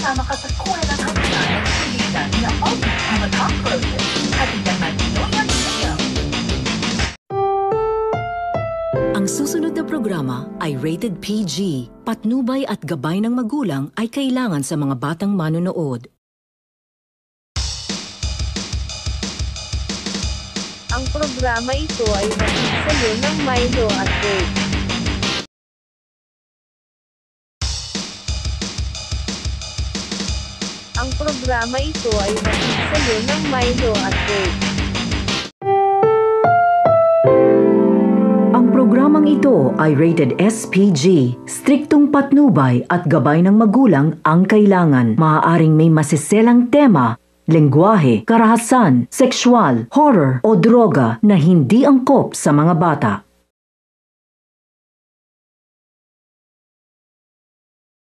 Isama ka sa kuwelang hanggang ng sulitan na Ogie and the Cockroaches. Hatigan ng Pinoy Museum. Ang susunod na programa ay rated PG. Patnubay at gabay ng magulang ay kailangan sa mga batang manonood. Ang programa ito ay nagsasayo ng Milo at Coke. Ang programa ito ay nagsasayo ng Milo at Coke. Ang programang ito ay rated SPG. Striktong patnubay at gabay ng magulang ang kailangan. Maaaring may masiselang tema, lengguwahe, karahasan, sexual, horror o droga na hindi angkop sa mga bata.